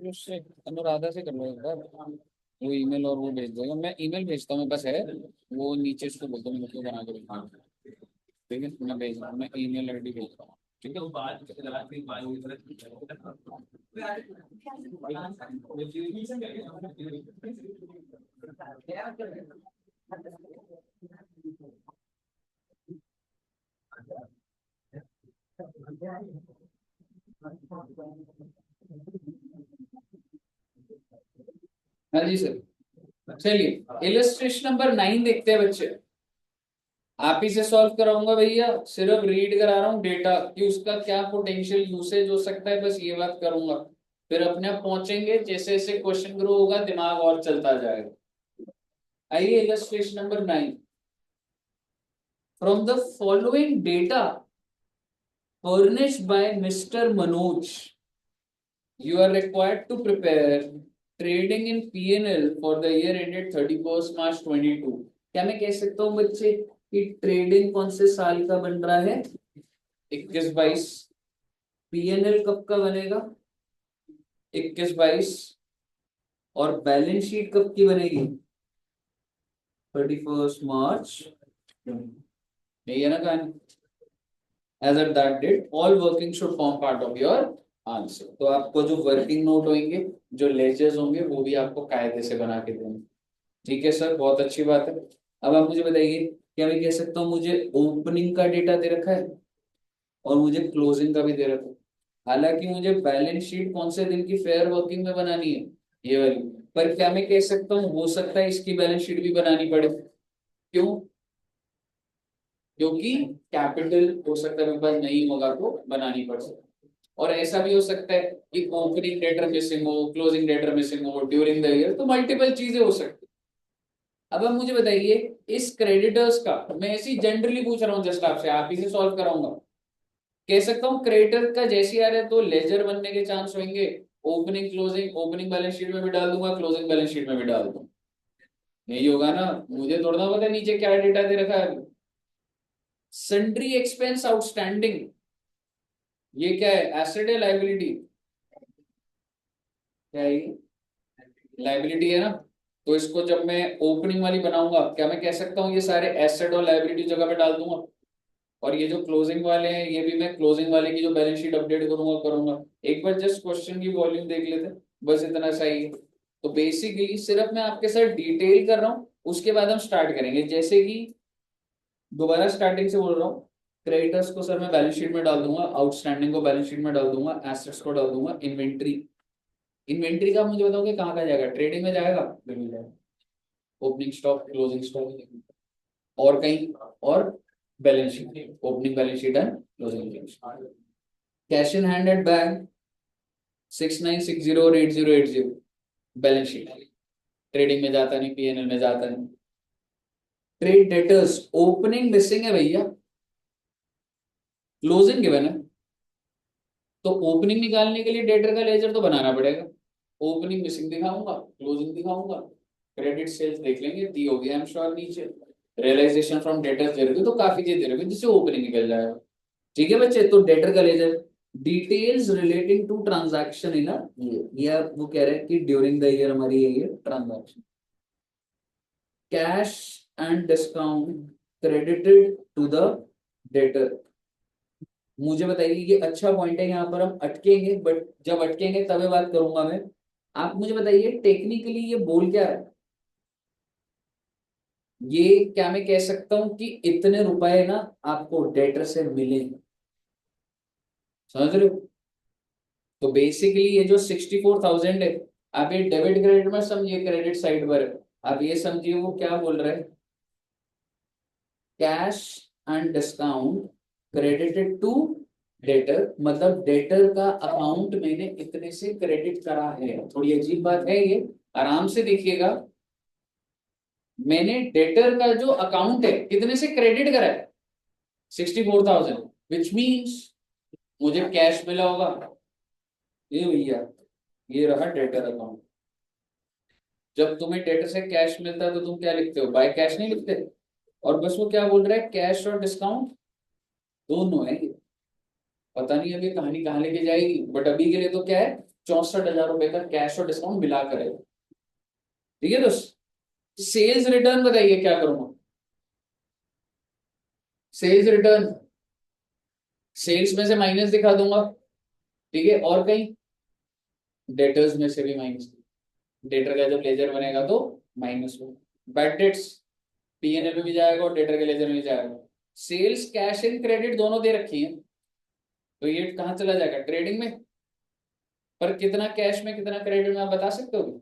उससे अनुराधा से कर लो एक बार, वो ईमेल और वो भेज देगा। मैं ईमेल भेजता हूँ, मेरे पास है वो, नीचे उसको बोलता हूँ मुझको बना के भेजना। ठीक है, मैं भेज रहा हूँ, मैं ईमेल आईडी भेज रहा हूँ। ठीक है। हाँ जी सर। चलिए इलस्ट्रेशन नंबर 9 देखते हैं बच्चे। आप ही से सॉल्व कराऊंगा भैया, सिर्फ रीड करा रहा हूँ डेटा कि उसका क्या पोटेंशियल यूसेज हो सकता है, बस ये बात करूंगा। फिर अपने आप पहुंचेंगे, जैसे जैसे क्वेश्चन ग्रो होगा दिमाग और चलता जाएगा। आइए illustration number 9। From the following data furnished by Mr. Manoj, you are required to prepare trading in P&L for the year ended 31st March 22। क्या मैं कह सकता हूँ बच्चे कि ट्रेडिंग कौन से साल का बन रहा है? 21-22। P&L कब का बनेगा? 21-22। और बैलेंस शीट कब की बनेगी? 31st March। यही है ना कहानी? As at that date, all working should form part of your answer। तो आपको जो वर्किंग नोट होंगे, जो लेजर्स होंगे, वो भी आपको कायदे से बना के देंगे। ठीक है सर, बहुत अच्छी बात है। अब आप मुझे बताइए, क्या मैं कह सकता हूँ मुझे ओपनिंग का डेटा दे रखा है और मुझे क्लोजिंग का भी दे रखा है। हालांकि मुझे बैलेंस शीट कौन से दिन की फेयर वर्किंग में बनानी है, ये वाली। पर क्या मैं कह सकता हूँ हो सकता है इसकी बैलेंस शीट भी बनानी पड़े। क्यों? क्योंकि कैपिटल हो सकता है मेरे पास नहीं होगा तो बनानी पड़ सकती। और ऐसा भी हो सकता है कि ओपनिंग डेटर मिसिंग हो, क्लोजिंग डेटर मिसिंग हो ड्यूरिंग द ईयर, तो मल्टीपल चीजें हो सकती। अब आप मुझे बताइए, इस क्रेडिटर्स का मैं ऐसी जनरली पूछ रहा हूँ, जस्ट आपसे, आप ही से सॉल्व कराऊंगा। कह सकता हूँ क्रेडिटर का जैसे आ रहा है तो लेजर बनने के चांस होंगे। Opening closing, opening balance sheet में भी डाल दूंगा, क्लोजिंग बैलेंस शीट में भी डाल दूंगा। यही होगा ना? मुझे थोड़ा ना पता है नीचे क्या डेटा दे रखा है। सन्ड्री एक्सपेंस आउटस्टैंडिंग, ये क्या है? एसेट है लाइबिलिटी? क्या है ये? लाइबिलिटी है ना? तो इसको जब मैं ओपनिंग वाली बनाऊंगा, क्या मैं कह सकता हूँ ये सारे एसेट और लाइबिलिटी जगह पे डाल दूंगा? और ये जो क्लोजिंग वाले हैं, ये भी मैं क्लोजिंग वाले की जो बैलेंस शीट अपडेट करूंगा। एक बार जस्ट क्वेश्चन की वॉल्यूम देख लेते हैं, बस इतना सही है। तो बेसिकली सिर्फ मैं आपके साथ डिटेल कर रहा हूँ, उसके बाद हम स्टार्ट करेंगे। जैसे कि दोबारा स्टार्टिंग से बोल रहा हूँ, क्रेडिटर्स को सर मैं बैलेंस शीट में डाल दूंगा, आउटस्टैंडिंग को बैलेंस शीट में डाल दूंगा, एसेट्स को डाल दूंगा। इन्वेंट्री, इन्वेंट्री का मुझे बताओगे कहाँ का जाएगा? ट्रेडिंग में जाएगा? बिल्कुल जाएगा। ओपनिंग स्टॉक, क्लोजिंग स्टॉक, और कहीं और balance sheet, opening balance sheet and closing balance sheet. Cash in hand at bank 6960 और 8080, बैलेंस शीट। ट्रेडिंग में जाता नहीं, पीएनएल में जाता नहीं। ट्रेड डेटर्स, ओपनिंग मिसिंग है भैया, क्लोजिंग गिवन है। तो ओपनिंग निकालने के लिए डेटर का लेजर तो बनाना पड़ेगा। ओपनिंग मिसिंग दिखाऊंगा, क्लोजिंग दिखाऊंगा, क्रेडिट सेल्स देख लेंगे, दी होगी आई एम श्योर नीचे। रियलाइजेशन फ्रॉम डेटर्स दे रहे तो काफी चीज दे रहे जिससे ओपनिंग निकल जाएगा। ठीक है बच्चे, तो डेटर का ledger, details relating to transaction in ये वो कह रहे हैं कि ड्यूरिंग द ईयर हमारी ये transaction. Cash and discount credited to the debtor. मुझे बताइए, ये अच्छा पॉइंट है, यहाँ पर हम अटकेंगे, बट जब अटकेंगे तभी बात करूंगा मैं। आप मुझे बताइए टेक्निकली ये बोल क्या है? ये क्या मैं कह सकता हूं कि इतने रुपए ना आपको डेटर से मिले, समझ रहे हो? तो बेसिकली ये जो 64,000 है, आप ये डेबिट क्रेडिट में समझिए, क्रेडिट साइड पर है। आप ये समझिए वो क्या बोल रहे हैं, cash and discount credited to debtor, मतलब डेटर का अकाउंट मैंने इतने से क्रेडिट करा है। थोड़ी अजीब बात है ये, आराम से देखिएगा। मैंने डेटर का जो अकाउंट है कितने से क्रेडिट करा है? 64,000, विच मीन्स मुझे कैश मिला होगा ये भैया, ये रहा डेटर अकाउंट। जब तुम्हें डेटर से कैश मिलता है तो तुम क्या लिखते हो, बाय कैश नहीं लिखते। और बस वो क्या बोल रहा है, कैश और डिस्काउंट दोनों है ये। पता नहीं अभी कहानी कहाँ लेके जाएगी, बट अभी के लिए तो क्या है, 64,000 रुपए का कैश और डिस्काउंट मिला कर है। ठीक है दोस्त। सेल्स रिटर्न बताइए क्या करूंगा। सेल्स रिटर्न, सेल्स में से माइनस दिखा दूंगा। ठीक है, और कहीं डेटर्स में से भी माइनस। डेटर का जब लेजर बनेगा तो माइनस हो। बैड डेट्स पीएनएल में भी जाएगा और डेटर के लेजर में भी जाएगा। सेल्स कैश इन क्रेडिट दोनों दे रखी है, तो ये कहाँ चला जाएगा, ट्रेडिंग में। पर कितना कैश में कितना क्रेडिट में आप बता सकते हो।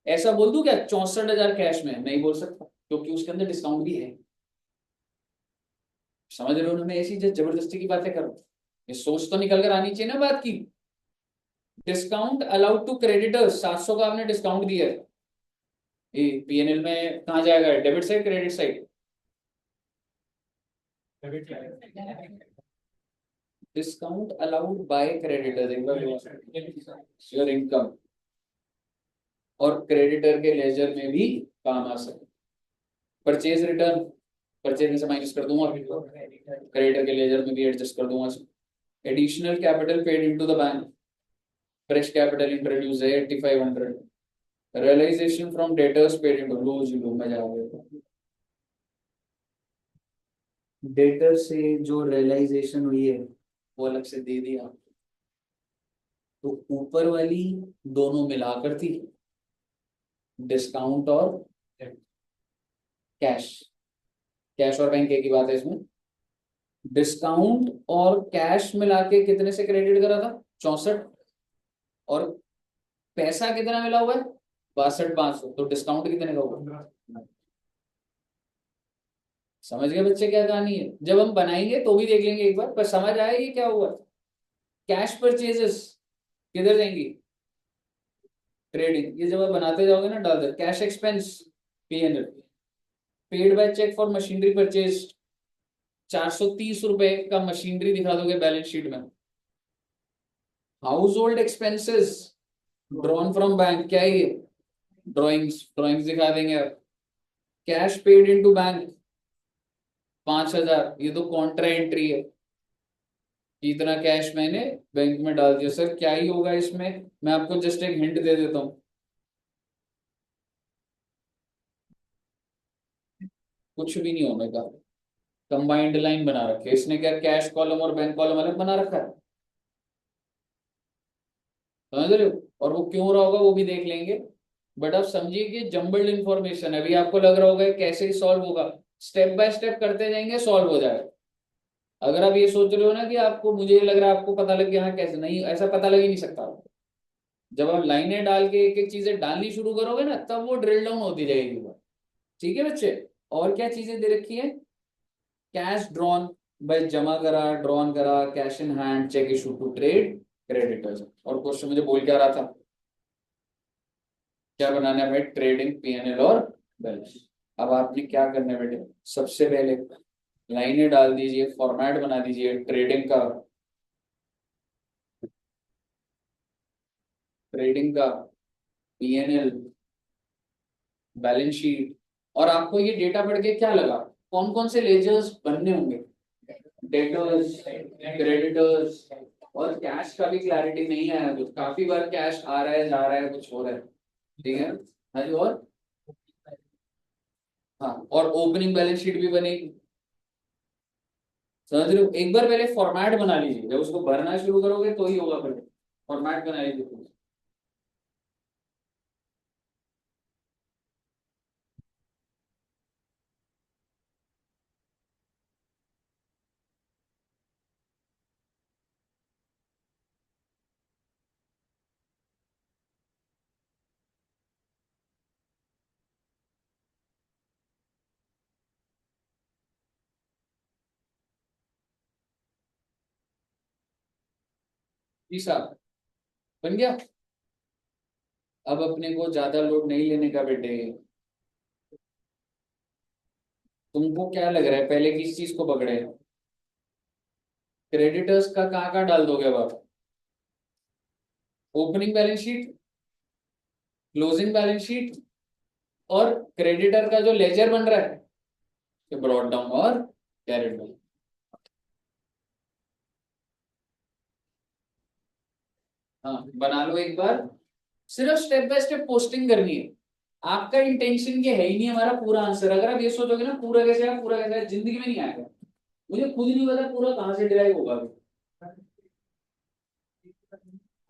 ऐसा बोल दूं क्या 64,000 कैश में, नहीं बोल सकता क्योंकि उसके अंदर डिस्काउंट भी है। समझ रहे हो, मैं ऐसी जबरदस्ती की बातें करूं, ये सोच तो निकल कर आनी चाहिए ना बात की। डिस्काउंट अलाउड टू क्रेडिटर्स, 700 का आपने डिस्काउंट दिया है, ये पीएनएल में कहाँ जाएगा, debit side credit side. Discount allowed by creditors your income, और क्रेडिटर के लेजर में भी काम आ सकता। परचेज रिटर्न, परचेज में से माइनस कर दूंगा, क्रेडिटर के लेजर में भी एडजस्ट कर दूंगा। Additional capital paid into the bank, fresh capital introduce है 8,500। Realisation from debtors paid into, लो मजा आ गया। डेटर से जो रियलाइजेशन हुई है वो अलग से दे दिया, तो ऊपर वाली दोनों मिलाकर थी, डिस्काउंट और कैश। कैश और बैंक एक ही बात है इसमें। डिस्काउंट और कैश मिला के कितने से क्रेडिट करा था, 64। और पैसा कितना मिला हुआ है, 62,500, तो डिस्काउंट कितने का होगा। समझ गए बच्चे क्या कहानी है, जब हम बनाएंगे तो भी देख लेंगे एक बार, पर समझ आएगी क्या हुआ। कैश परचेजेस किधर जाएंगी, ट्रेडिंग। ये जब आप बनाते जाओगे ना डाल दे, cash expense PNL, paid by cheque for machinery purchase, 430 रुपए का मशीनरी दिखा दोगे बैलेंस शीट में। House hold expenses drawn from bank, क्या है ये, ड्रॉइंग्स ड्रॉइंग्स दिखा देंगे आप। कैश पेड इनटू बैंक 5,000, ये तो कॉन्ट्रा एंट्री है, कि इतना कैश मैंने बैंक में डाल दिया। सर क्या ही होगा इसमें, मैं आपको जस्ट एक हिंट दे देता हूँ, कुछ भी नहीं होने का। कंबाइंड लाइन बना रखी है इसने, क्या कैश कॉलम और बैंक कॉलम अलग बना रखा है, समझ रहे हो। और वो क्यों रहा होगा वो भी देख लेंगे। बट आप समझिए कि जम्बल्ड इंफॉर्मेशन है, अभी आपको लग रहा होगा कैसे ही सॉल्व होगा, स्टेप बाय स्टेप करते जाएंगे सॉल्व हो जाएगा। अगर आप ये सोच रहे हो ना कि आपको, मुझे लग रहा है आपको पता लग गया, हाँ कैसे, नहीं ऐसा पता लग ही नहीं सकता आपको। जब आप लाइनें डाल के एक एक चीजें डालनी शुरू करोगे ना, तब वो ड्रिल डाउन होती जाएगी वो। ठीक है बच्चे। और क्या चीजें दे रखी है, कैश ड्रॉन, भाई जमा करा, ड्रॉन करा, cash in hand, cheque issue to trade creditors. और क्वेश्चन मुझे बोल क्या रहा था, क्या बनाना है भाई, ट्रेडिंग पीएनएल और बैलेंस। अब आपने क्या करना है बेटे, सबसे पहले लाइनें डाल दीजिए, फॉर्मेट बना दीजिए ट्रेडिंग का, ट्रेडिंग का पीएनएल बैलेंस शीट। और आपको ये डेटा पढ़ के क्या लगा, कौन कौन से लेजर्स बनने होंगे, डेटर्स, क्रेडिटर्स। और कैश का भी क्लैरिटी नहीं आया, कुछ काफी बार कैश आ रहा है जा रहा है कुछ हो रहा है। ठीक है। हाँ जी, और हाँ, और ओपनिंग बैलेंस शीट भी बनेगी। समझ रहे हो, एक बार पहले फॉर्मेट बना लीजिए, जब उसको भरना शुरू करोगे तो ही होगा, पहले फॉर्मेट बना लीजिए। जी साहब, बन गया। अब अपने को ज्यादा लोड नहीं लेने का बेटे। तुमको क्या लग रहा है पहले किस चीज को पकड़े, क्रेडिटर्स का कहाँ कहाँ डाल दोगे अब आप। Opening balance sheet, closing balance sheet और क्रेडिटर का जो लेजर बन रहा है ब्रॉट डाउन और कैरिड डाउन। हाँ बना लो एक बार, सिर्फ स्टेप बाय स्टेप पोस्टिंग करनी है। आपका इंटेंशन ये है ही नहीं हमारा पूरा आंसर। अगर आप ये सोचोगे ना पूरा कैसे आया पूरा कैसे आया, जिंदगी में नहीं आएगा। मुझे खुद नहीं पता पूरा कहाँ से डिराइव होगा अभी।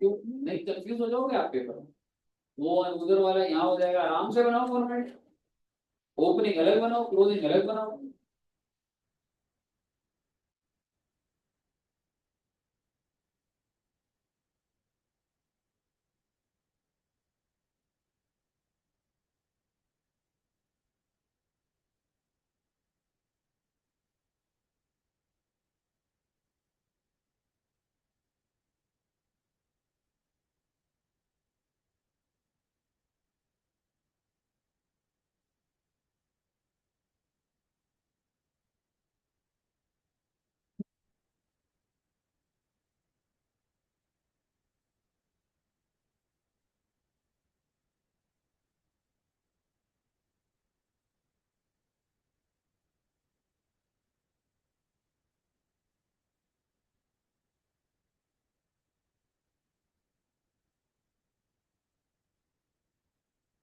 क्यों नहीं कंफ्यूज हो जाओगे आप पेपर में। वो उधर वाला यहाँ हो जाएगा, आराम से बनाओ फॉर्मेट। ओपनिंग अलग बनाओ, क्लोजिंग अलग बनाओ।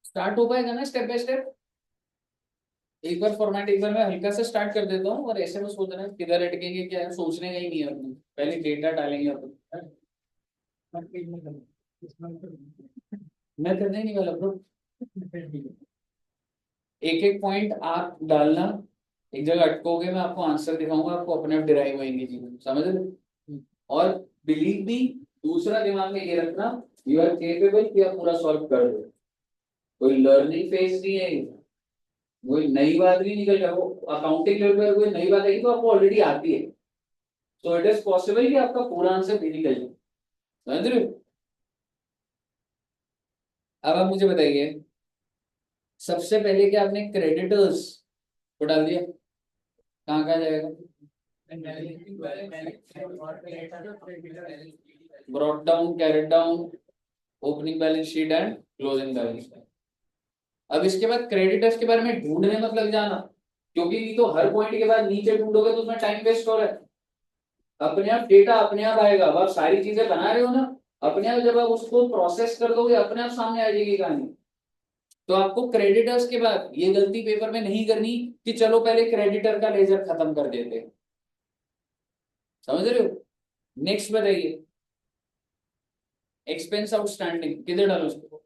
स्टार्ट हो पाएगा ना स्टेप बाय स्टेप। एक बार फॉर्मेट एक बार मैं हल्का से स्टार्ट कर देता हूँ, और ऐसे में सोच रहे हैं किधर अटकेंगे क्या है, सोचने का ही नहीं है अपने, पहले डेटा डालेंगे अपन। मैं करने ही नहीं वाला ब्रो। एक एक पॉइंट आप डालना, एक जगह अटकोगे मैं आपको आंसर दिखाऊंगा, आपको अपने आप डिराइव होंगे चीजें, समझ रहे। और बिलीव भी, दूसरा दिमाग में ये रखना, यू आर केपेबल कि आप पूरा सॉल्व कर दो। कोई लर्निंग फेज नहीं है, कोई नई बात नहीं निकल रहा। वो अकाउंटिंग लेवल पर कोई नई बात आएगी तो आपको ऑलरेडी आती है। सो इट इज पॉसिबल कि आपका पूरा आंसर भी निकल जाए, समझ रहे हो। अब आप मुझे बताइए, सबसे पहले क्या आपने क्रेडिटर्स को डाल दिया, कहाँ कहाँ जाएगा। Brought down, carried down, opening balance sheet and closing balance sheet. अब इसके बाद क्रेडिटर्स के बारे में ढूंढने मत लग जाना, क्योंकि नहीं तो हर पॉइंट के बाद नीचे ढूंढोगे तो उसमें टाइम वेस्ट हो रहा है। अपने आप डेटा अपने आप आएगा। अब आप सारी चीजें बना रहे हो ना, अपने आप जब आप उसको प्रोसेस कर दोगे अपने आप सामने आ जाएगी कहानी। तो आपको क्रेडिटर्स के बाद ये गलती पेपर में नहीं करनी कि चलो पहले क्रेडिटर का लेजर खत्म कर देते, समझ रहे हो। नेक्स्ट बताइए, एक्सपेंस आउटस्टैंडिंग किधर डालो उसको,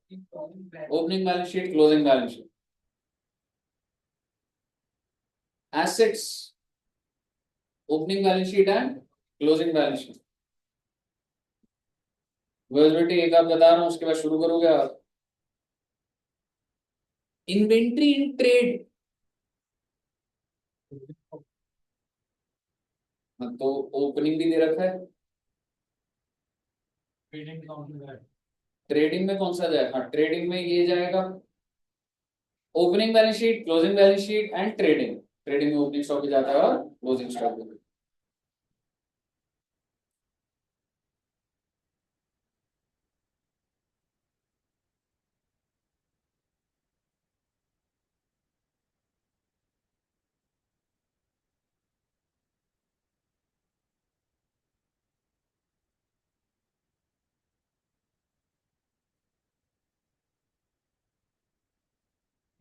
opening balance sheet, closing balance sheet. Assets, opening balance sheet and closing balance sheet. बस बेटे एक आप बता रहा हूं उसके बाद शुरू करोगे आप। इन्वेंट्री इन ट्रेड, तो ओपनिंग भी दे रखा है। ट्रेडिंग में कौन सा जाएगा, हाँ ट्रेडिंग में ये जाएगा, opening balance sheet, closing balance sheet and trading. Trading में ओपनिंग स्टॉक भी जाता है और क्लोजिंग स्टॉक भी।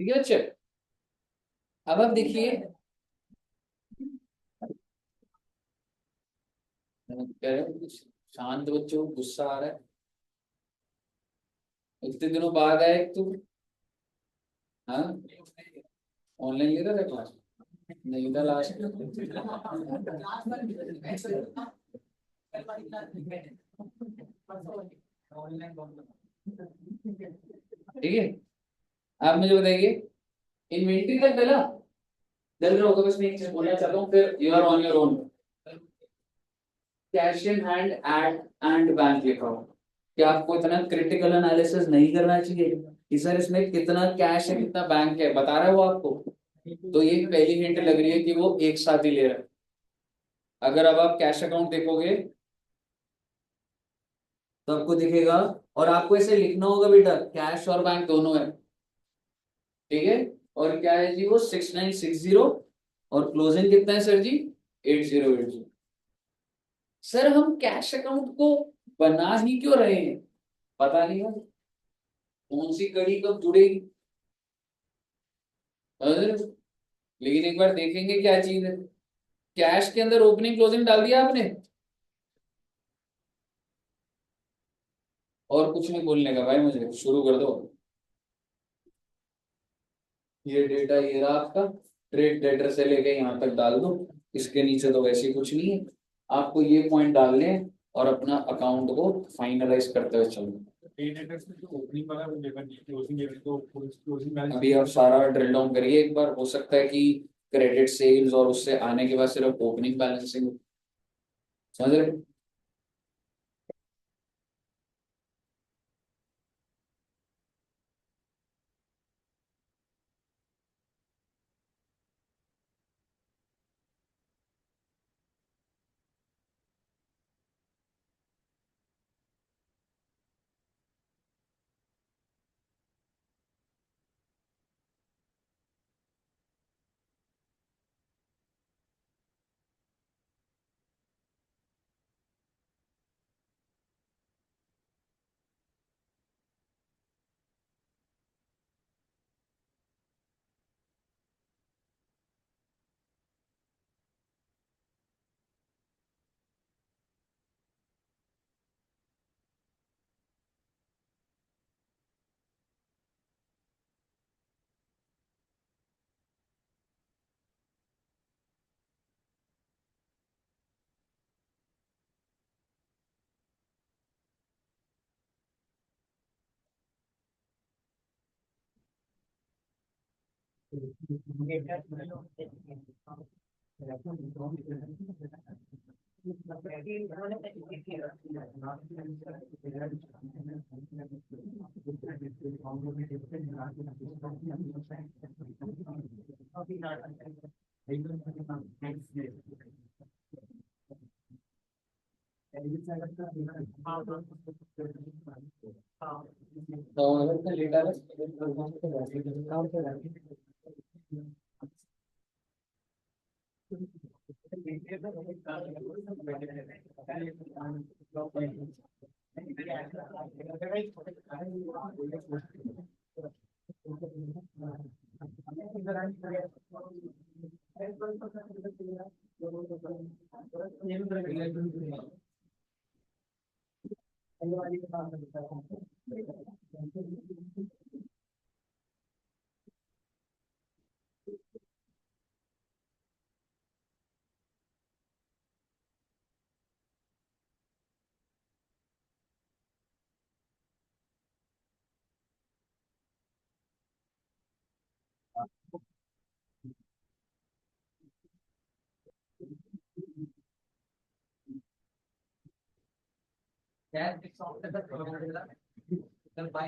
ठीक है अच्छे। अब आप देखिए, शांत बच्चों, गुस्सा आ रहा है, इतने दिनों बाद आए एक तो। हाँ ऑनलाइन ले रहा था क्लास, नहीं था लास्ट। ठीक है, आप मुझे बताइए, इन्वेंट्री तक डला, डल रहा होगा। बस मैं एक चीज बोलना चाहता हूँ, फिर you are on your own. Cash in hand at and bank account, क्या आपको इतना क्रिटिकल एनालिसिस नहीं करना चाहिए कि सर इसमें कितना कैश है कितना बैंक है, बता रहा है वो आपको। तो ये पहली हिंट लग रही है कि वो एक साथ ही ले रहा है। अगर अब आप कैश अकाउंट देखोगे तो आपको दिखेगा। और आपको ऐसे लिखना होगा बेटा, कैश और बैंक दोनों है, ठीक है। और क्या है जी वो 6960, और क्लोजिंग कितना है सर जी 8080। सर हम कैश अकाउंट को बना ही क्यों रहे हैं, पता नहीं है कौन सी कड़ी कब जुड़ेगी, समझ रहे हो? लेकिन एक बार देखेंगे क्या चीज है। कैश के अंदर ओपनिंग क्लोजिंग डाल दिया आपने, और कुछ नहीं बोलने का भाई, मुझे शुरू कर दो। ये डेटा ये रहा आपका, ट्रेड डेटर से लेके यहाँ तक डाल दो, इसके नीचे तो वैसे ही कुछ नहीं है। आपको ये पॉइंट डालने हैं और अपना अकाउंट को फाइनलाइज करते हुए चलना। अभी आप सारा ड्रिल डाउन करिए एक बार, हो सकता है कि क्रेडिट सेल्स और उससे आने के बाद सिर्फ ओपनिंग बैलेंसिंग, समझ रहे? तो अगर लेटा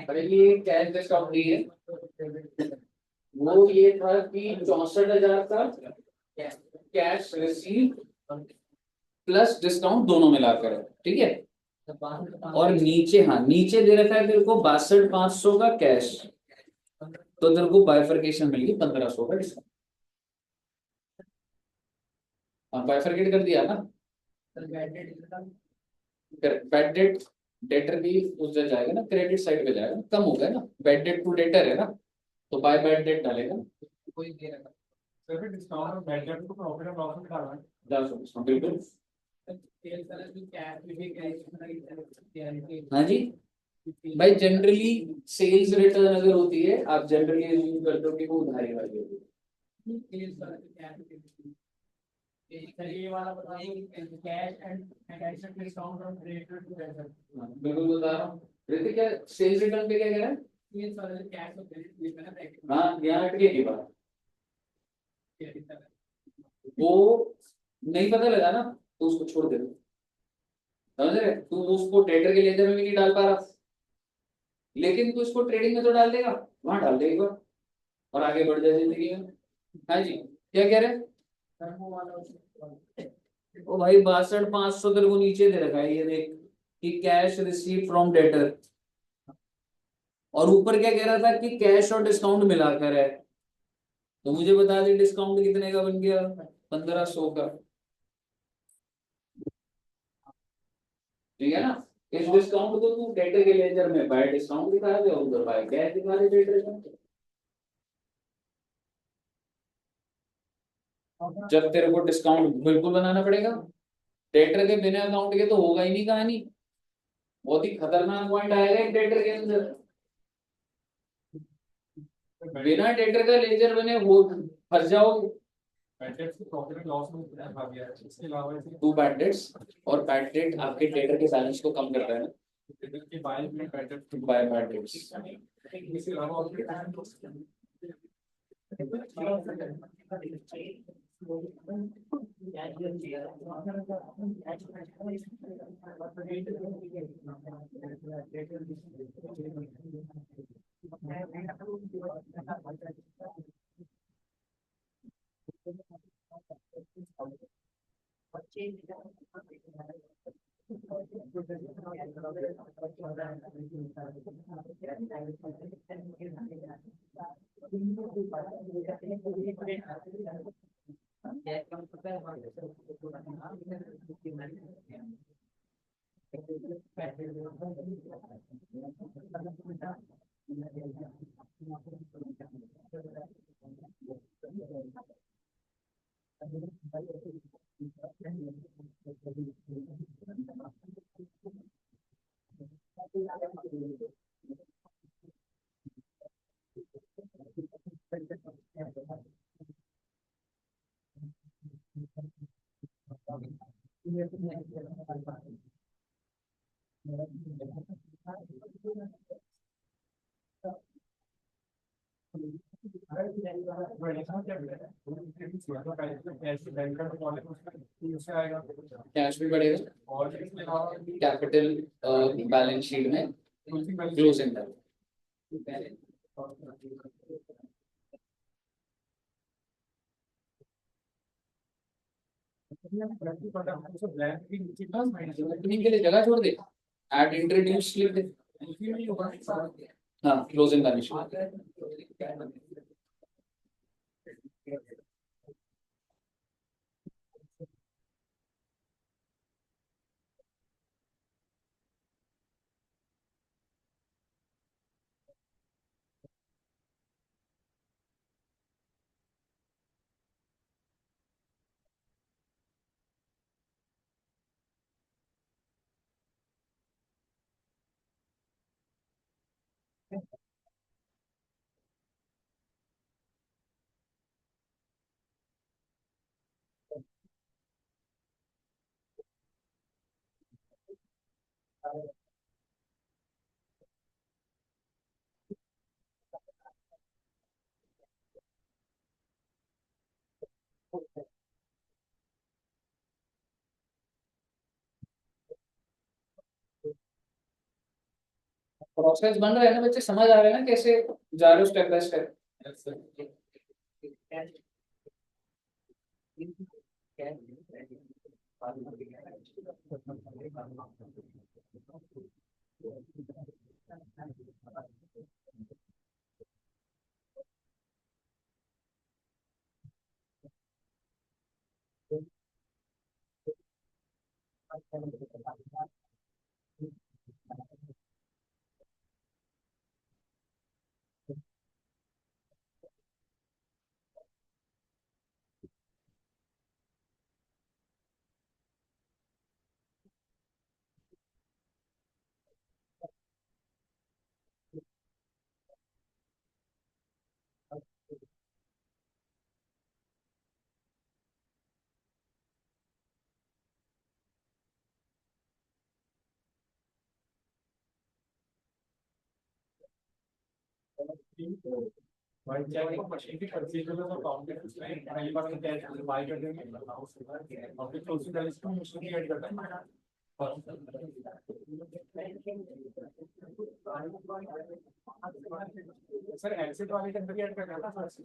अरे ये कैश डिस्काउंट नहीं है, वो ये था कि 64,000 का कैश रिसीव प्लस डिस्काउंट दोनों मिलाकर है, ठीक है। और नीचे, हाँ नीचे दे रखा है तेरे को 62,500 का कैश, तो तेरे को बाइफरकेशन मिल गई 1,500 का डिस्काउंट। हाँ बाइफरकेट कर दिया ना, बैड डेट डेटर भी उस जगह जाएगा ना, क्रेडिट साइड पे जाएगा, कम हो गया ना, बैड डेट टू डेटर है ना, तो बाय बैड डेट डालेगा। कोई दे रखा सर डिस्काउंट और बैड डेट को प्रॉफिट और लॉस में डालना है 10%, बिल्कुल। हाँ जी भाई, जनरली सेल्स रिटर्न अगर होती है, आप जनरली यूज करते हो कि वो उधारी वाली होती है। बिल्कुल बता रहा हूँ ऋतिक, क्या सेल्स रिटर्न पे क्या कह रहा है? हाँ यहाँ अटके की बात, वो नहीं पता लगा ना, तो उसको छोड़ दे, समझ रहे? तू उसको ट्रेडर के लेजर में भी नहीं डाल पा रहा, लेकिन तू इसको ट्रेडिंग में तो डाल देगा, वहां डाल देगा और आगे बढ़ जाए जिंदगी में। हाँ जी क्या कह रहे हैं? ओ भाई 62,500 तेरे को नीचे दे रखा है, ये देख कि कैश रिसीव फ्रॉम डेटर, और ऊपर क्या कह रहा था कि कैश और डिस्काउंट मिलाकर है। तो मुझे बता दे डिस्काउंट कितने का बन गया, 1500 का, ठीक है ना। इस डिस्काउंट को तू डेटर के लेजर में बाय डिस्काउंट दिखा दे और उधर बाय कैश दिखा दे डेटर में। जब तेरे को डिस्काउंट बिल्कुल बनाना पड़ेगा, डेटर के बिना अकाउंट के तो होगा ही नहीं कहानी। बहुत ही खतरनाक पॉइंट आएगा एक डेटर के अंदर। बिना डेटर का लेजर बने वो फंस जाओगे। टू बैड डेट्स, और बैड डेट आपके डेटर के बैलेंस को कम करता है ना, बाय बैड डेट्स। कैश भी बढ़ेगा, कैपिटल बैलेंस शीट में क्लोजिंग है। के लिए जगह छोड़ दे, एड इंट्रोड्यूस लिख दे। हाँ, क्लोजिंग बैलेंस शीट। प्रोसेस बन रहा है ना बच्चे, समझ आ रहा है ना कैसे जा रहे हो स्टेप बाय स्टेप। भाई क्या है मशीन की परचेज में तो काउंटर में पहली बार में कैश बाय कर देंगे और फिर क्लोजिंग बैलेंस को मशीन की ऐड करना है। सर एसेट वाले के अंदर ऐड करना था सर।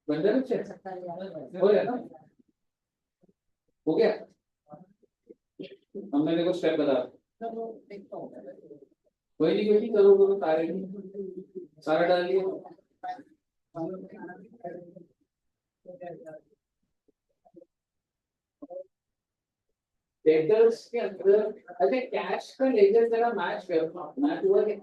बन गया कुछ? हो गया ना? हो गया? हमने देखो स्टेप बता, कोई नहीं करो करो, सारे सारा डाल दिया। लेटर्स के अंदर अच्छा कैश का लेटर जरा मैच करो, मैच हुआ क्या?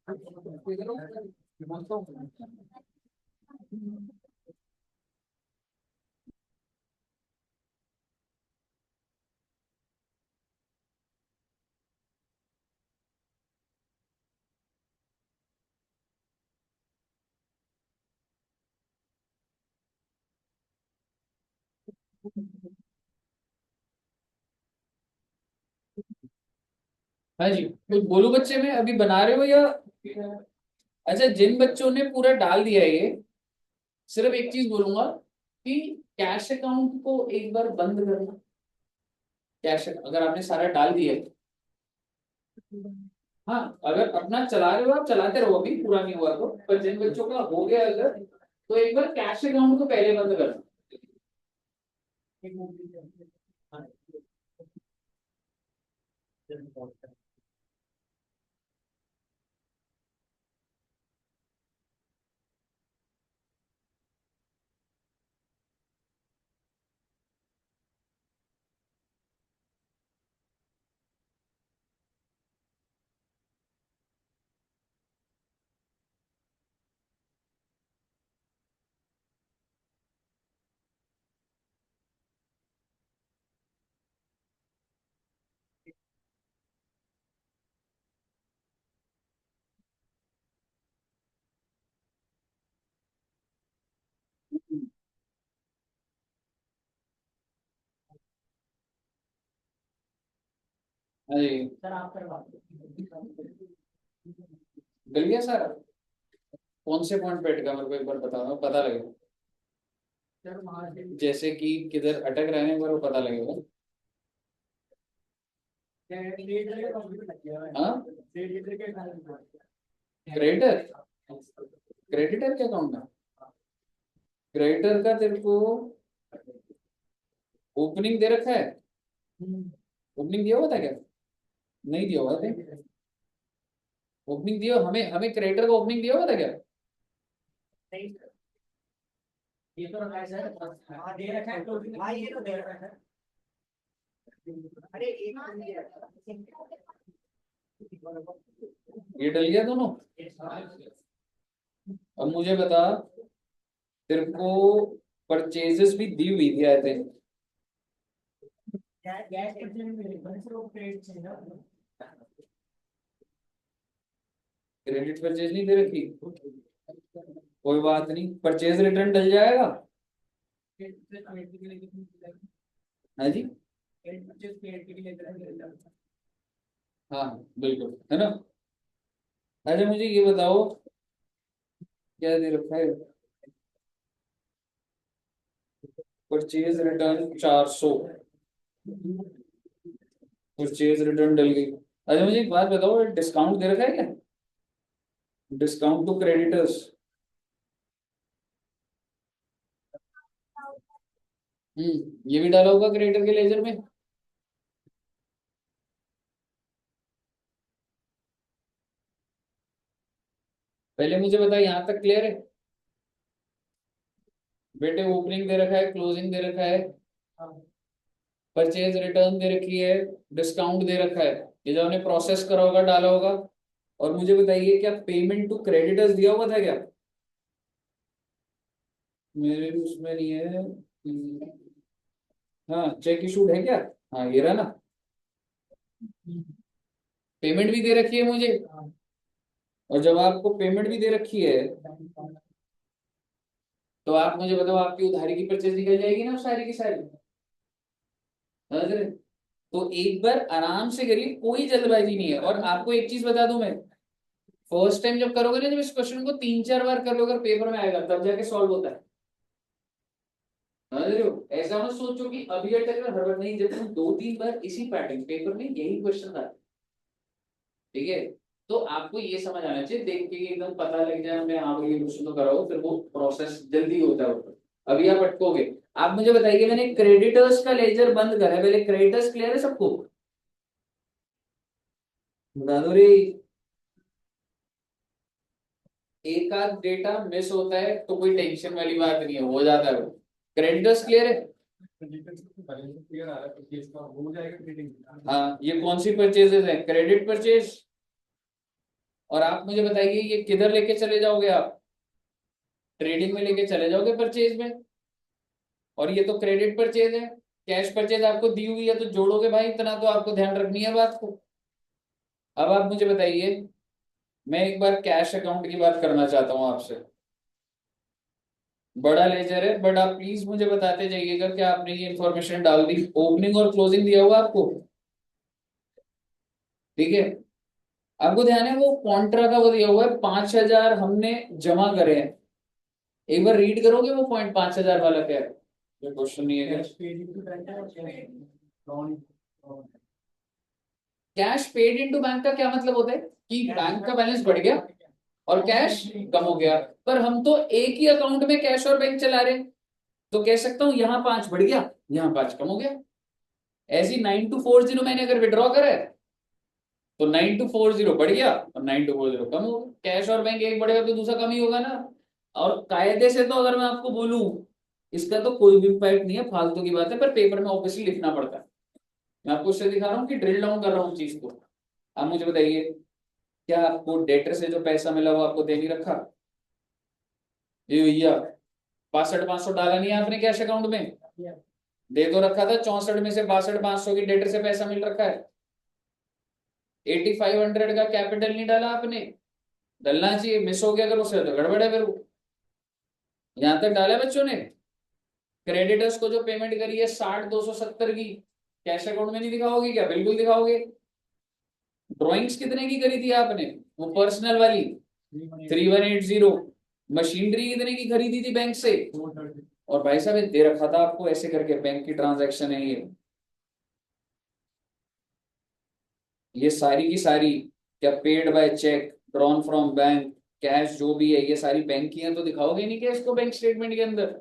हाँ जी, कुछ बोलो बच्चे में अभी बना रहे हो या? अच्छा, जिन बच्चों ने पूरा डाल दिया है ये, सिर्फ एक चीज बोलूंगा कि कैश अकाउंट को एक बार बंद करना। कैश अगर आपने सारा डाल दिया है, हाँ, अगर अपना चला रहे हो आप चलाते रहो, अभी पूरा नहीं हुआ तो, पर जिन बच्चों का हो गया अगर, तो एक बार कैश अकाउंट को पहले बंद करना। हाँ जी, डल गया सारा? कौन से पॉइंट पे अटका, मेरे को एक बार बता दो, पता लगेगा। जैसे कि किधर अटक रहे हैं, एक बार वो पता लगेगा। हाँ, क्रेडिटर, क्रेडिटर के अकाउंट में, क्रेडिटर का तेरे को ओपनिंग दे रखा है? ओपनिंग दिया हुआ था क्या? नहीं दिया हुआ था। ओपनिंग दिया, हमें हमें क्रेडिटर का ओपनिंग दिया हुआ था क्या? ये तो रखा है सर, हाँ दे रखा है, तो हाँ ये तो दे रखा है। अरे एक ये डल गया दोनों। अब मुझे बता, तेरे को परचेजेस भी दी हुई थी आई थिंक। गैस क्रेडिट से ना। क्रेडिट परचेज नहीं दे रखी, कोई बात नहीं, परचेज रिटर्न डल जाएगा। हाँ जी, हाँ बिल्कुल, है ना। अच्छा मुझे ये बताओ, क्या दे रखा है? परचेज रिटर्न 400, परचेज रिटर्न डल गई। अच्छा मुझे एक बात बताओ, डिस्काउंट दे रखा है क्या? Discount to creditors. ये भी डाला होगा क्रेडिटर के लेजर में। पहले मुझे बता, यहाँ तक क्लियर है बेटे? ओपनिंग दे रखा है, क्लोजिंग दे रखा है, परचेज रिटर्न दे रखी है, डिस्काउंट दे रखा है, ये जो हमने प्रोसेस करा होगा डाला होगा। और मुझे बताइए, क्या पेमेंट टू क्रेडिटर्स दिया हुआ था क्या? मेरे भी उसमें नहीं है। हाँ, चेक इशूड है क्या? हाँ ये रहा ना, पेमेंट भी दे रखी है मुझे। और जब आपको पेमेंट भी दे रखी है, तो आप मुझे बताओ, आपकी उधारी की परचेज निकल जाएगी ना सारी की सारी? समझ रहे? तो एक बार आराम से करिए, कोई जल्दबाजी नहीं है। और आपको एक चीज बता दूं मैं, फर्स्ट टाइम जब करोगे ना, जब इस क्वेश्चन को 3-4 बार कर लो, अगर पेपर में आएगा तब जाके सॉल्व होता है। समझ रहे हो? ऐसा मत सोचो कि अभी तक हर बार नहीं, जब तुम 2-3 बार इसी पैटर्न पेपर में यही क्वेश्चन था, ठीक है, तो आपको ये समझ आना चाहिए, देख के एकदम पता लग जाए मैं हाँ भाई ये क्वेश्चन तो कराओ, फिर वो प्रोसेस जल्दी होता है ऊपर। अभी आप अटकोगे। आप मुझे बताइए, मैंने क्रेडिटर्स का लेजर बंद करा है, पहले क्रेडिटर्स क्लियर है सबको? बता दो रे। एक आध डेटा मिस होता है तो कोई टेंशन वाली बात नहीं है, हो जाता है वो। क्रेडिटर्स क्लियर है? क्लियर आ रहा है, परचेज का हो जाएगा क्रेडिट। हाँ, ये कौन सी परचेजेस है? क्रेडिट परचेज और आप मुझे बताइए ये किधर लेके चले जाओगे आप, ट्रेडिंग में लेके चले जाओगे परचेज में, और ये तो क्रेडिट परचेज है, कैश परचेज आपको दी हुई है तो जोड़ोगे भाई, इतना तो आपको ध्यान रखनी है बात को। अब आप मुझे बताइए, मैं एक बार कैश अकाउंट की बात करना चाहता हूं आपसे। बड़ा लेजर है, बट आप प्लीज मुझे बताते जाइएगा कि आपने ये इन्फॉर्मेशन डाल दी, ओपनिंग और क्लोजिंग दिया हुआ आपको, ठीक है। आपको ध्यान है वो कॉन्ट्रा का वो दिया हुआ है 5,000 हमने जमा करे हैं, एक बार रीड करोगे वो पॉइंट 5,000 वाला क्या है, क्वेश्चन नहीं है क्या? कैश पेड इनटू बैंक का क्या मतलब होता है कि बैंक का बैलेंस बढ़ गया और कैश कम हो गया, पर हम तो एक ही अकाउंट में कैश और बैंक चला रहे हैं, तो कह सकता हूं यहाँ 5 बढ़ गया, यहाँ 5 कम हो गया। ऐसी 9240 मैंने अगर विड्रॉ करा है तो 9240 बढ़ गया और 9240 कम हो गया, कैश और बैंक एक बढ़ेगा तो दूसरा कम ही होगा ना। और कायदे से तो अगर मैं आपको बोलूं, इसका तो कोई भी इम्पैक्ट नहीं है, फालतू की बात है, पर पेपर में ऑब्वियसली लिखना पड़ता है। मैं आपको इससे दिखा रहा हूँ कि ड्रिल डाउन कर रहा हूँ चीज को। आप मुझे बताइए, क्या आपको डेटर से जो पैसा मिला वो आपको दे नहीं रखा? ये भैया 62,500 डाला नहीं आपने कैश अकाउंट में, दे तो रखा था, 64 में से 62,500 की डेटर से पैसा मिल रखा है। 8,500 का कैपिटल नहीं डाला आपने, डलना चाहिए, मिस हो गया अगर उससे तो गड़बड़ है फिर वो। यहां तक डाला है बच्चों ने, क्रेडिटर्स को जो पेमेंट करी है 60,270 की, कैश अकाउंट में नहीं दिखाओगे क्या? बिल्कुल दिखाओगे। ड्रॉइंग्स कितने की करी थी आपने, वो पर्सनल वाली 3180, मशीनरी कितने की खरीदी थी बैंक से, और भाई साहब दे रखा था आपको ऐसे करके, बैंक की ट्रांजैक्शन है ये सारी की सारी, क्या paid by cheque, drawn from bank, cash जो भी है ये सारी बैंक की है, तो दिखाओगे नहीं क्या इसको बैंक स्टेटमेंट के अंदर?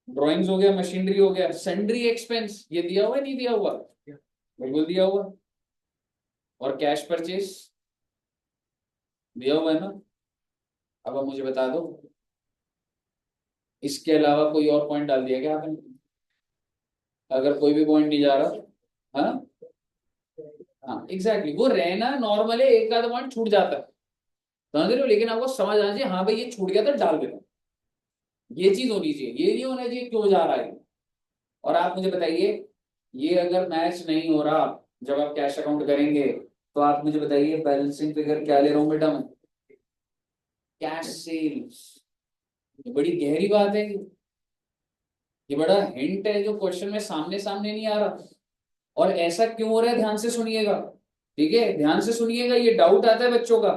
ड्राइंग्स हो गया, मशीनरी हो गया, सन्ड्री एक्सपेंस ये दिया हुआ है नहीं दिया हुआ? बिल्कुल दिया हुआ। और कैश परचेस दिया हुआ है ना। अब आप मुझे बता दो, इसके अलावा कोई और पॉइंट डाल दिया क्या आपने? अगर कोई भी पॉइंट नहीं जा रहा, हाँ हाँ एग्जैक्टली, वो रहना नॉर्मल है, एक आधा पॉइंट छूट जाता है, समझ रहे हो, लेकिन आपको समझ आना चाहिए हाँ भाई ये छूट गया तो डाल देना, ये चीज होनी चाहिए, ये नहीं होना चाहिए क्यों जा रहा है। और आप मुझे बताइए, ये अगर मैच नहीं हो रहा जब आप कैश अकाउंट करेंगे, तो आप मुझे बताइए बैलेंसिंग फिगर क्या ले रहा हूं बेटा मैं, कैश सेल्स। ये बड़ी गहरी बात है, ये बड़ा हिंट है जो क्वेश्चन में सामने सामने नहीं आ रहा। और ऐसा क्यों हो रहा है ध्यान से सुनिएगा, ठीक है, ध्यान से सुनिएगा, ये डाउट आता है बच्चों का।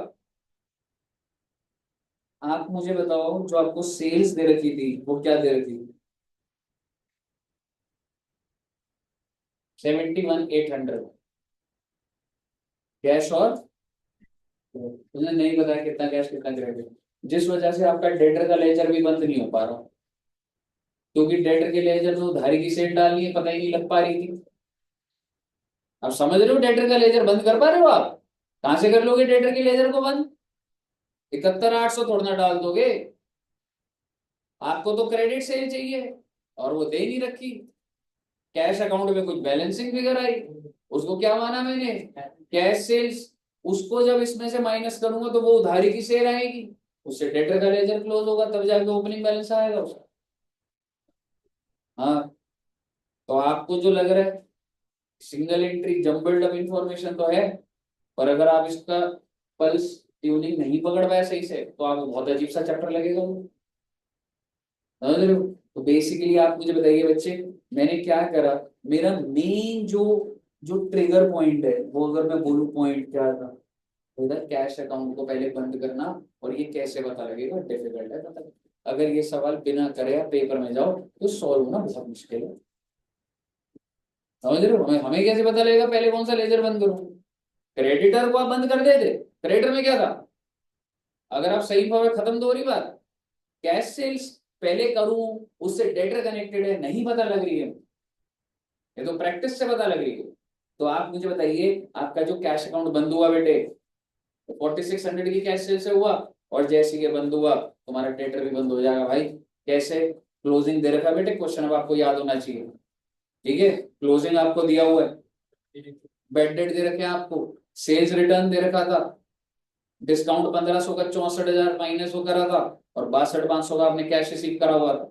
आप मुझे बताओ जो आपको सेल्स दे रखी थी वो क्या दे रखी थी? 71,800 कैश, और तुमने नहीं बताया कितना कैश कितना क्रेडिट, जिस वजह से आपका डेटर का लेजर भी बंद नहीं हो पा रहा, क्योंकि डेटर के लेजर में उधारी की सेल डालनी है, पता ही नहीं लग पा रही थी। आप समझ रहे हो डेटर का लेजर बंद कर पा रहे हो आप? कहां से कर लोगे डेटर के लेजर को बंद? 71,800 थोड़ा ना डाल दोगे, आपको तो क्रेडिट सेल चाहिए और वो दे नहीं रखी। कैश अकाउंट में कुछ बैलेंसिंग फिगर आई, उसको क्या माना मैंने, कैश सेल्स, उसको जब इसमें से माइनस करूंगा तो वो उधारी की सेल आएगी, उससे डेटर का लेजर क्लोज होगा, तब जाके ओपनिंग बैलेंस आएगा उसका। हाँ, तो आपको जो लग रहा है single entry jumbled up information तो है, पर अगर आप इसका पल्स ट्यूनिंग नहीं पकड़ पाए सही से तो आपको बहुत अजीब सा चैप्टर लगेगा वो, समझ रहे हो। तो बेसिकली आप मुझे बताइए बच्चे, मैंने क्या करा, मेरा मेन जो जो ट्रिगर पॉइंट है वो अगर मैं बोलूं पॉइंट क्या था, तो इधर कैश अकाउंट को पहले बंद करना, और ये कैसे पता लगेगा, डिफिकल्ट है पता। अगर ये सवाल बिना करे आप पेपर में जाओ तो सॉल्व होना बहुत मुश्किल है, समझ रहे हो। हमें हमें कैसे पता लगेगा पहले कौन सा लेजर बंद करूं? क्रेडिटर को आप बंद कर देते, क्रेडिटर में क्या था, अगर आप सही भाव खत्म तो हो रही बात, कैश सेल्स पहले करूं, उससे डेटर कनेक्टेड है नहीं पता लग रही है, ये तो प्रैक्टिस से पता लग रही है। तो आप मुझे बताइए, आपका जो कैश अकाउंट बंद हुआ बेटे, तो 4600 की कैश सेल से हुआ, और जैसे ये बंद हुआ तुम्हारा डेटर भी बंद हो जाएगा भाई। कैसे? क्लोजिंग दे रखा बेटे, क्वेश्चन अब आपको याद होना चाहिए, ठीक है, क्लोजिंग आपको दिया हुआ है, बेड डेट दे रखे हैं आपको, सेल्स रिटर्न दे रखा था, डिस्काउंट 1500 का 64,000 माइनस वो करा था, और 62,500 का आपने कैश रिसीव करा हुआ था,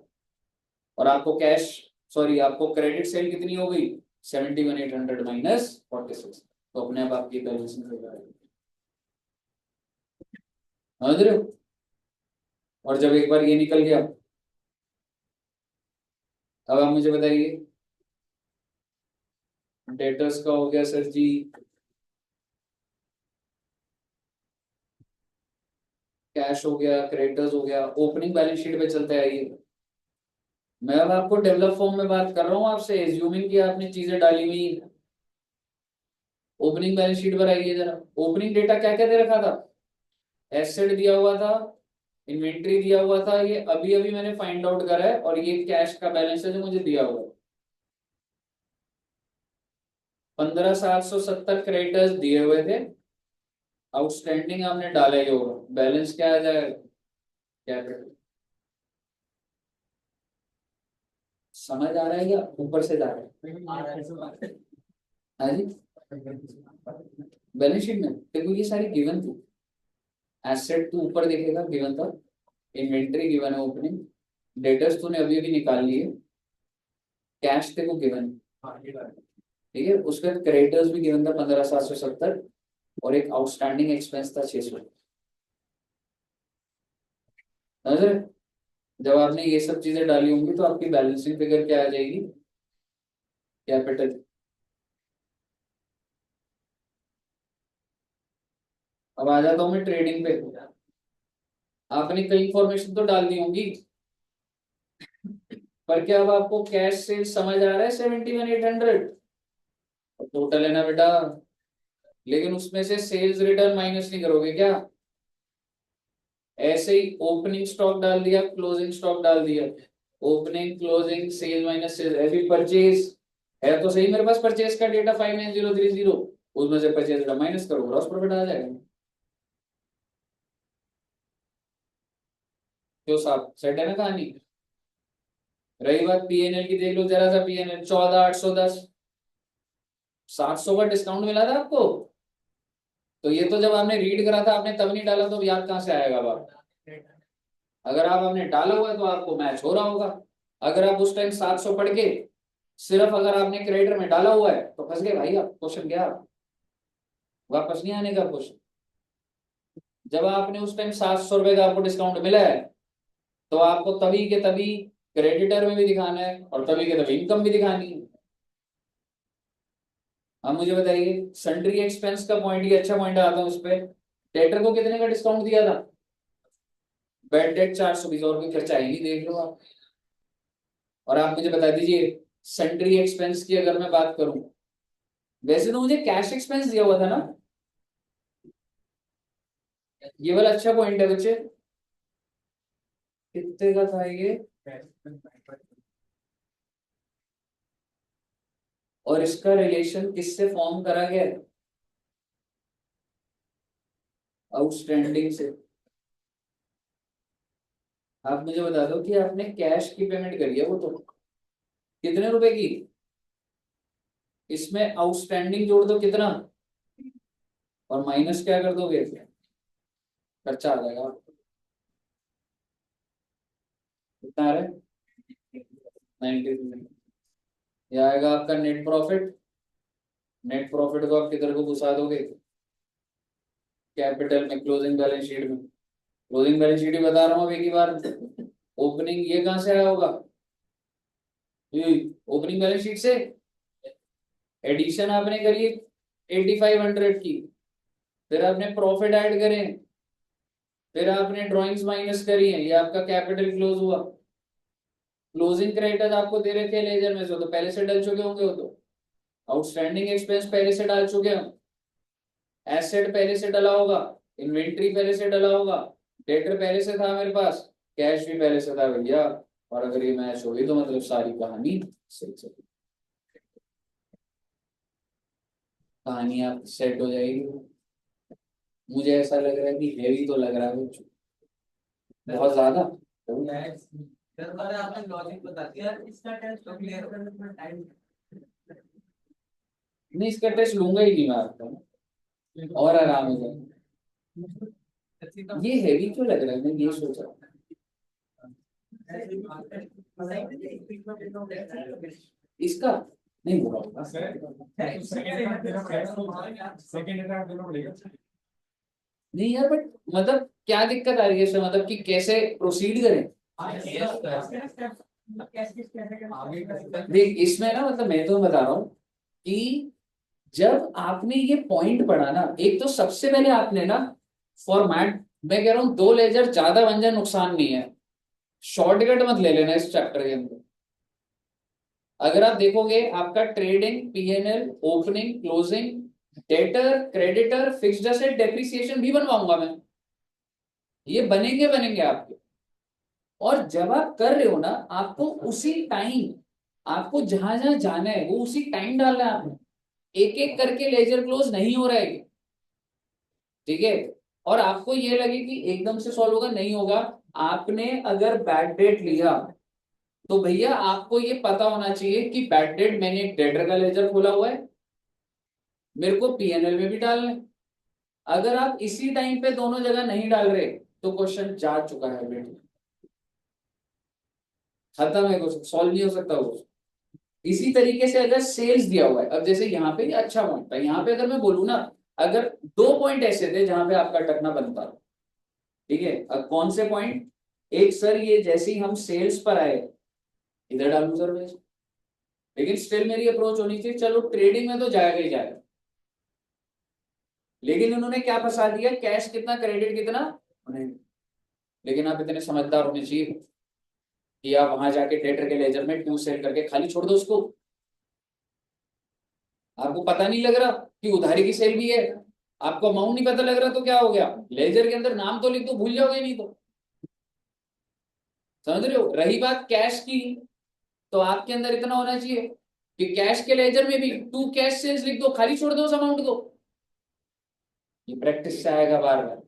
और आपको कैश सॉरी आपको क्रेडिट सेल कितनी हो गई 71,800 माइनस 46, तो अपने आप आपकी बैलेंसिंग हो जाएगी। समझ रहे हो? और जब एक बार ये निकल गया, अब आप मुझे बताइए डेटर्स का हो गया सर जी, कैश हो गया, क्रेडिटर्स हो गया, ओपनिंग बैलेंस शीट पे चलते हैं। ये मैं अब आपको डेवलप फॉर्म में बात कर रहा हूँ आपसे, एज्यूमिंग की आपने चीजें डाली हुई। ओपनिंग बैलेंस शीट पर आइए जरा, ओपनिंग डेटा क्या क्या दे रखा था, एसेट दिया हुआ था, इन्वेंट्री दिया हुआ था, ये अभी अभी मैंने फाइंड आउट करा है, और ये कैश का बैलेंस है जो मुझे दिया हुआ है। 15,770 क्रेडिटर्स दिए हुए थे, आउटस्टैंडिंग आपने डाला ही होगा, बैलेंस क्या आ जाएगा, कैपिटल। समझ आ रहा है या ऊपर से जा रहा है? हाँ जी, बैलेंस शीट में देखो ये सारी गिवन थी, एसेट तो ऊपर देखेगा गिवन था, इन्वेंट्री गिवन है, ओपनिंग डेटर्स तूने अभी अभी निकाल लिए, कैश तेरे को गिवन, ठीक है, उसके बाद क्रेडिटर्स भी गिवन था 15,770, और एक आउटस्टैंडिंग एक्सपेंस था 600। समझ रहे? जब आपने ये सब चीजें डाली होंगी तो आपकी बैलेंसिंग फिगर क्या आ जाएगी, कैपिटल। अब आ जाता हूं मैं ट्रेडिंग पे, आपने कई इंफॉर्मेशन तो डाल दी होंगी, पर क्या अब आपको कैश से समझ आ रहा है 71,800 टोटल है ना बेटा, लेकिन उसमें से सेल्स रिटर्न माइनस नहीं करोगे क्या, ऐसे ही ओपनिंग स्टॉक डाल दिया, क्लोजिंग स्टॉक डाल दिया, opening closing sale minus sale, ऐसे परचेज है तो सही मेरे पास परचेज का डेटा 59030, उसमें से परचेज डेटा माइनस करो, ग्रॉस प्रॉफिट आ जाएगा। क्यों साहब, सेट है ना कहानी। रही बात पीएनएल की, देख लो जरा सा पीएनएल 14,810, 700 का डिस्काउंट मिला था आपको, तो ये तो जब आपने रीड करा था आपने तब नहीं डाला, तो याद कहाँ से आएगा बाप, अगर आप आपने डाला हुआ है तो आपको मैच हो रहा होगा, अगर आप उस टाइम 700 पढ़ के सिर्फ अगर आपने क्रेडिटर में डाला हुआ है तो फंस गए भाई आप, क्वेश्चन गया, वापस नहीं आने का क्वेश्चन। जब आपने उस टाइम 700 रुपए का आपको डिस्काउंट मिला है, तो आपको तभी के तभी क्रेडिटर में भी दिखाना है, और तभी के तभी इनकम भी दिखानी है। अब मुझे बताइए सन्ड्री एक्सपेंस का पॉइंट, ये अच्छा पॉइंट आता है उस पर, डेटर को कितने का डिस्काउंट दिया था, बैड डेट 420, और कोई खर्चा है नहीं, देख लो आप। और आप मुझे बता दीजिए सन्ड्री एक्सपेंस की अगर मैं बात करूं, वैसे तो मुझे कैश एक्सपेंस दिया हुआ था ना, ये वाला अच्छा पॉइंट है बच्चे, कितने का था ये, और इसका रिलेशन किससे फॉर्म करा गया, आउटस्टैंडिंग से। आप मुझे बता दो कि आपने कैश की पेमेंट करी है वो तो कितने रुपए की, इसमें आउटस्टैंडिंग जोड़ दो कितना, और माइनस क्या कर दोगे, खर्चा आ जाएगा, कितना आ रहा है 93, यह आएगा आपका नेट प्रॉफिट, नेट प्रॉफिट को आप किधर को घुसा दोगे, कैपिटल में, क्लोजिंग बैलेंस शीट में, क्लोजिंग बैलेंस शीट ही बता रहा हूँ अब एक ही बार, ओपनिंग ये कहां से आया होगा, ओपनिंग बैलेंस शीट से, एडिशन आपने करी 8,500 की, फिर आपने प्रॉफिट ऐड करे, फिर आपने ड्राइंग्स माइनस करी है, ये आपका कैपिटल क्लोज हुआ, क्लोजिंग क्रेडिटर आपको दे रखे लेजर में से, तो पहले से डल चुके होंगे वो तो, आउटस्टैंडिंग एक्सपेंस पहले से डाल चुके हैं, एसेट पहले से डला होगा, इन्वेंट्री पहले से डला होगा, डेटर पहले से था मेरे पास, कैश भी पहले से था भैया, और अगर ये मैच होगी तो मतलब सारी कहानी सही चली, कहानी आप सेट हो जाएगी। मुझे ऐसा लग रहा है कि हेवी तो लग रहा है कुछ बहुत ज्यादा, आपने लॉजिक बता दिया, इसका टेस्ट तो क्लियर करने में टाइम, नहीं इसका टेस्ट लूंगा ही नहीं मैं आपका, और आराम हो जाए। ये हैवी क्यों लग रहा है, मैं ये सोच रहा हूँ। इसका नहीं होगा। नहीं यार, बट मतलब क्या दिक्कत आ रही है इसमें, मतलब कि कैसे प्रोसीड करें। देख इसमें ना, मतलब मैं तो बता रहा हूँ कि जब आपने ये पॉइंट पढ़ा ना, एक तो सबसे पहले आपने ना फॉर्मेट, मैं कह रहा हूँ 2 लेजर ज्यादा बन जाए नुकसान नहीं है, शॉर्टकट मत ले लेना इस चैप्टर के अंदर। अगर आप देखोगे आपका trading, PNL, opening, closing, debtor, creditor, fixed asset, depreciation भी बनवाऊंगा मैं, ये बनेंगे बनेंगे आपके। और जब आप कर रहे हो ना, आपको उसी टाइम, आपको जहां जहां जाना है वो उसी टाइम डालना है आपने, एक एक करके लेजर क्लोज नहीं हो रहा है, ठीक है। और आपको ये लगे कि एकदम से सॉल्व होगा, नहीं होगा। आपने अगर बैड डेट लिया तो भैया आपको ये पता होना चाहिए कि बैड डेट, मैंने एक डेटर का लेजर खोला हुआ है, मेरे को पीएनएल में भी डालना है। अगर आप इसी टाइम पे दोनों जगह नहीं डाल रहे तो क्वेश्चन जा चुका है बेटे, खत्म है, क्वेश्चन सॉल्व नहीं हो सकता वो। इसी तरीके से अगर सेल्स दिया हुआ है, अब जैसे यहाँ पे अच्छा पॉइंट था, यहाँ पे अगर मैं बोलूँ ना, अगर 2 पॉइंट ऐसे थे जहां पे आपका टकना बनता, ठीक है। अब कौन से पॉइंट, एक सर ये जैसे ही हम सेल्स पर आए, इधर डालू सर मैं, लेकिन स्टिल मेरी अप्रोच होनी चाहिए, चलो ट्रेडिंग में तो जाएगा ही जाएगा, लेकिन उन्होंने क्या फंसा दिया, कैश कितना क्रेडिट कितना नहीं। लेकिन आप इतने समझदार होने चाहिए कि आप वहां जाके ट्रेडर के लेजर में टू सेल करके खाली छोड़ दो उसको, आपको पता नहीं लग रहा कि उधारी की सेल भी है, आपको अमाउंट नहीं पता लग रहा तो क्या हो गया, लेजर के अंदर नाम तो लिख दो, भूल जाओगे नहीं तो। समझ रहे हो। रही बात कैश की, तो आपके अंदर इतना होना चाहिए कि कैश के लेजर में भी टू कैश सेल्स लिख दो, खाली छोड़ दो उस अमाउंट को। ये प्रैक्टिस से आएगा बार बार।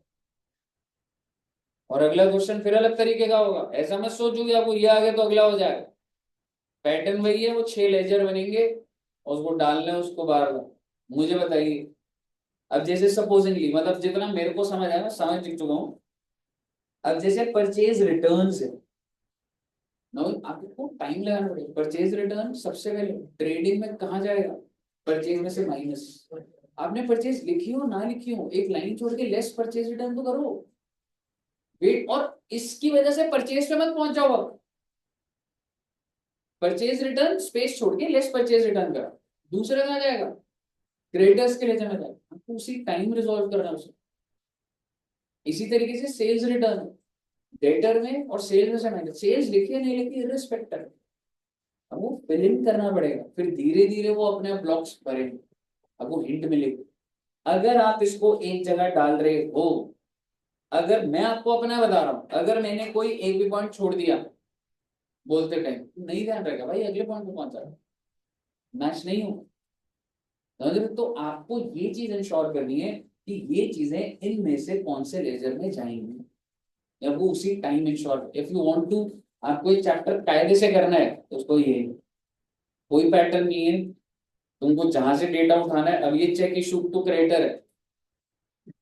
और अगला क्वेश्चन फिर अलग तरीके का होगा, ऐसा मत सोचो कि आपको ये आ गया तो अगला हो जाएगा। पैटर्न वही है, वो 6 लेजर बनेंगे और उसको डालना है उसको बार बार। मुझे बताइए, अब जैसे सपोजिंगली, मतलब जितना मेरे को समझ आया, मैं समझ चुका हूँ। अब जैसे परचेज रिटर्न है ना, आपको टाइम लगाना पड़ेगा। परचेज रिटर्न सबसे पहले ट्रेडिंग में कहाँ जाएगा, परचेज में से माइनस। आपने परचेज लिखी हो ना लिखी हो, एक लाइन छोड़ के लेस परचेज रिटर्न तो करो। वेट, और इसकी वजह से परचेज पे मत पहुंच जाओ। परचेज रिटर्न स्पेस छोड़ के लेस परचेज रिटर्न करा, दूसरा कहाँ जाएगा, क्रेडिटर्स के लिए जाना जाएगा, आपको उसी टाइम रिजॉल्व करना है उसे। इसी तरीके से सेल्स रिटर्न, डेटर में और सेल्स में से माइनस, सेल्स लिखी नहीं लिखी इररिस्पेक्टिव, अब वो फिल इन करना पड़ेगा, फिर धीरे धीरे वो अपने ब्लॉक्स भरेंगे, अब वो हिंट मिलेगी। अगर आप इसको एक जगह डाल रहे हो, अगर मैं आपको अपना बता रहा हूं, अगर मैंने कोई एक भी पॉइंट छोड़ दिया बोलते टाइम, नहीं ध्यान रखा भाई, अगले पॉइंट पे पहुंचा, मैच नहीं हो। समझ रहे हो? तो आपको ये चीज इंश्योर करनी है कि ये चीजें इनमें से कौन से लेजर में जाएंगी, या वो उसी time ensure. If you want to, आपको ये चैप्टर कायदे से करना है तो उसको ये, कोई पैटर्न नहीं है, तुमको जहां से डेटा उठाना है। अब ये चेक इशू टू क्रेडिटर है,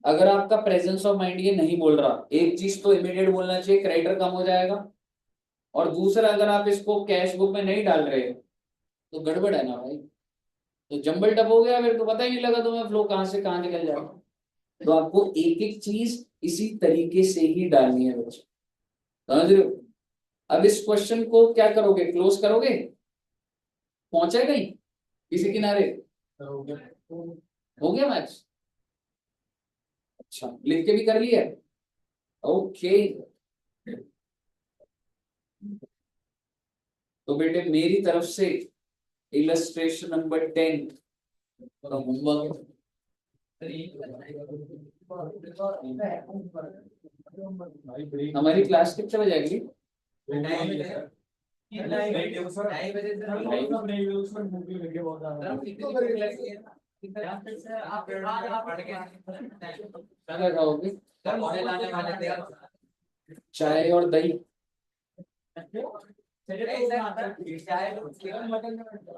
अगर आपका प्रेजेंस ऑफ माइंड ये नहीं बोल रहा, एक चीज तो इमीडिएट बोलना चाहिए, क्रेडिटर कम हो जाएगा। और दूसरा, अगर आप इसको कैश बुक में नहीं डाल रहे तो गड़बड़ है ना भाई, तो जंबल टप हो गया, फिर तो पता ही नहीं लगा तुम्हें फ्लो कहां से कहां निकल जाएगा। तो आपको एक एक चीज इसी तरीके से ही डालनी है बच्चे, समझ रहे हो। अब इस क्वेश्चन को क्या करोगे, क्लोज करोगे, पहुंचे कहीं किसी किनारे, हो गया मैच। अच्छा, लिख के भी कर लिया, ओके। तो बेटे मेरी तरफ से इलस्ट्रेशन नंबर 10 का होमवर्क, हमारी क्लास कितने बजे आएगी। क्या खाओगे, चाय और दही,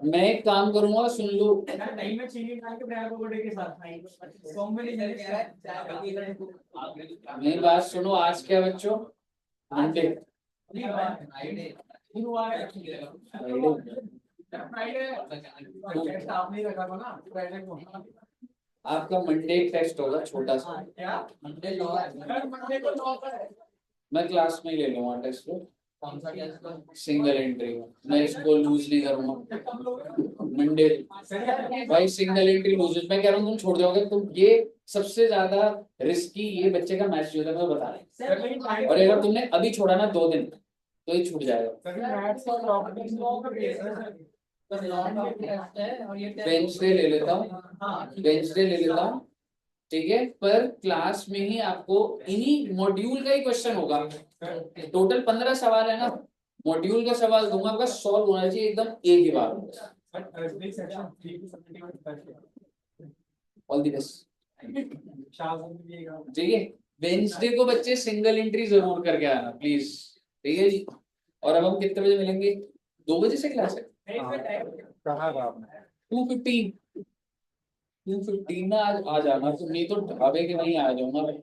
मैं एक काम करूंगा, सुन लो, टाइम में चीनी डाल के ड्राइवर को के साथ सॉन्ग में नहीं मेरी बात सुनो। आज क्या बच्चों? मंडे। आपने रखा था ना फ्राइडे को। आपका मंडे एक टेस्ट होगा छोटा सा, क्या मंडे को मैं क्लास में ही ले लूंगा टेस्ट को, कौन सा टेस्ट? सिंगल एंट्री में। मैं इसको लूज नहीं करूंगा मंडे। भाई सिंगल एंट्री लूज, मैं कह रहा हूँ तुम छोड़ जाओगे, तुम ये सबसे ज्यादा रिस्की ये बच्चे का मैच जो है मैं बता रहा हूँ। और अगर तुमने अभी छोड़ा ना 2 दिन तो ये छूट जाएगा। वेंसडे ले लेता हूँ, वेंसडे ले लेता हूँ, ठीक है। पर क्लास में ही आपको इन्हीं मॉड्यूल का ही क्वेश्चन होगा। टोटल 15 सवाल है ना, मॉड्यूल का सवाल दूंगा, आपका सॉल्व होना चाहिए एकदम एक ही बार। ऑल द बेस्ट, ठीक है। वेंसडे को बच्चे सिंगल एंट्री जरूर करके आना प्लीज, ठीक है जी। और अब हम कितने बजे मिलेंगे? 2 बजे से क्लास है। कहा था आपने 2:15, 2:15 ना आज आ जाना, तो नहीं तो ढाबे के वहीं आ जाऊंगा मैं।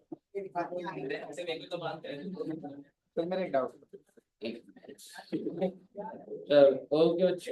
तो मेरा एक डाउट चलो ओके बच्चे।